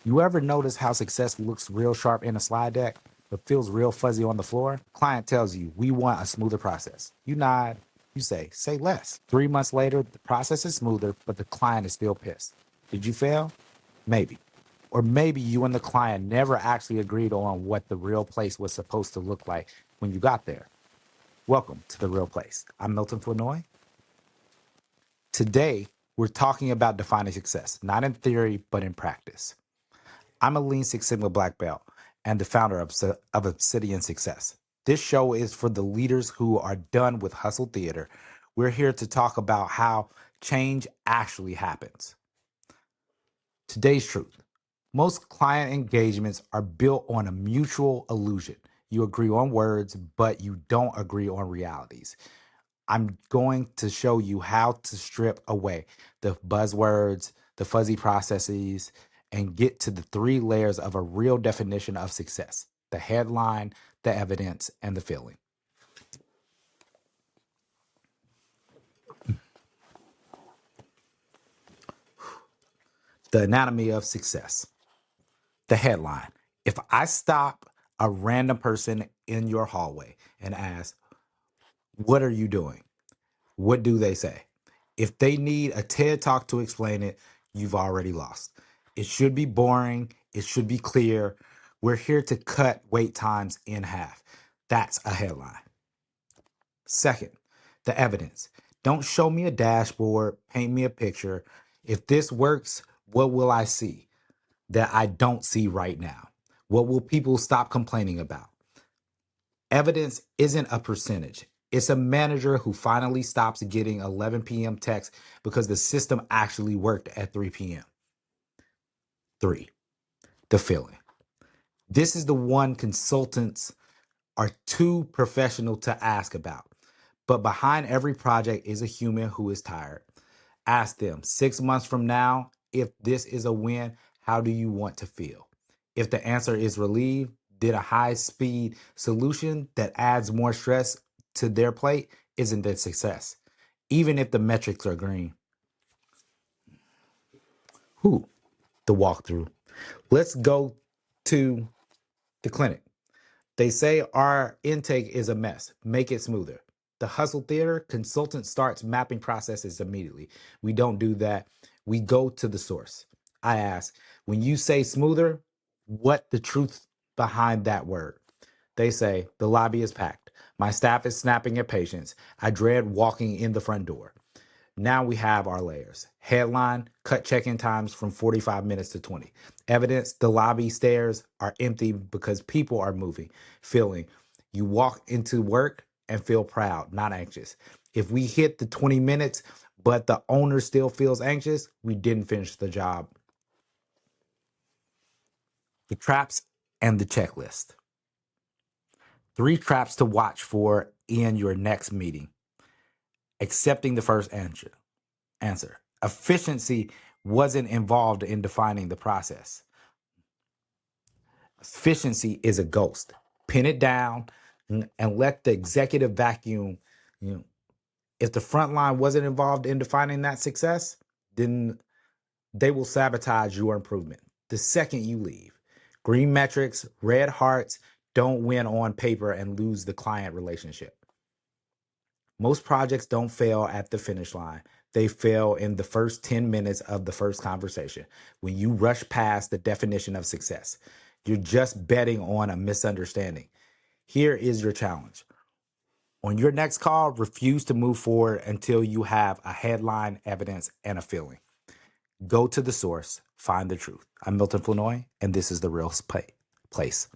You ever notice how success looks real sharp in a slide deck, but feels real fuzzy on the floor? Client tells you, we want a smoother process. You nod, you say less. 3 months later, the process is smoother, but the client is still pissed. Did you fail? Maybe. Or maybe you and the client never actually agreed on what the real place was supposed to look like when you got there. Welcome to The Real Place. I'm Milton Flournoy. Today, we're talking about defining success, not in theory, but in practice. I'm a Lean Six Sigma black belt and the founder of Obsidian Success. This show is for the leaders who are done with hustle theater. We're here to talk about how change actually happens. Today's truth. Most client engagements are built on a mutual illusion. You agree on words, but you don't agree on realities. I'm going to show you how to strip away the buzzwords, the fuzzy processes, and get to the three layers of a real definition of success: the headline, the evidence, and the feeling. The anatomy of success. The headline. If I stop a random person in your hallway and ask, "What are you doing?" What do they say? If they need a TED talk to explain it, you've already lost. It should be boring. It should be clear. We're here to cut wait times in half. That's a headline. Second, the evidence. Don't show me a dashboard, paint me a picture. If this works, what will I see that I don't see right now? What will people stop complaining about? Evidence isn't a percentage. It's a manager who finally stops getting 11 p.m. texts because the system actually worked at 3 p.m. Three, the feeling. This is the one consultants are too professional to ask about. But behind every project is a human who is tired. Ask them 6 months from now, if this is a win, how do you want to feel? If the answer is relieved, did a high speed solution that adds more stress to their plate isn't a success, even if the metrics are green. Who? The walkthrough. Let's go to the clinic. They say our intake is a mess. Make it smoother. The hustle theater consultant starts mapping processes immediately. We don't do that. We go to the source. I ask, when you say smoother, what the truth behind that word? They say, the lobby is packed. My staff is snapping at patients. I dread walking in the front door. Now we have our layers. Headline, cut check-in times from 45 minutes to 20. Evidence, the lobby stairs are empty because people are moving. Feeling, you walk into work and feel proud, not anxious. If we hit the 20 minutes, but the owner still feels anxious, we didn't finish the job. The traps and the checklist. 3 traps to watch for in your next meeting. Accepting the first answer. Efficiency wasn't involved in defining the process. Efficiency is a ghost. Pin it down and let the executive vacuum. You know, if the front line wasn't involved in defining that success, then they will sabotage your improvement the second you leave. Green metrics, red hearts don't win on paper and lose the client relationship. Most projects don't fail at the finish line. They fail in the first 10 minutes of the first conversation when you rush past the definition of success. You're just betting on a misunderstanding. Here is your challenge. On your next call, refuse to move forward until you have a headline, evidence, and a feeling. Go to the source, find the truth. I'm Milton Flournoy, and this is The Real Place.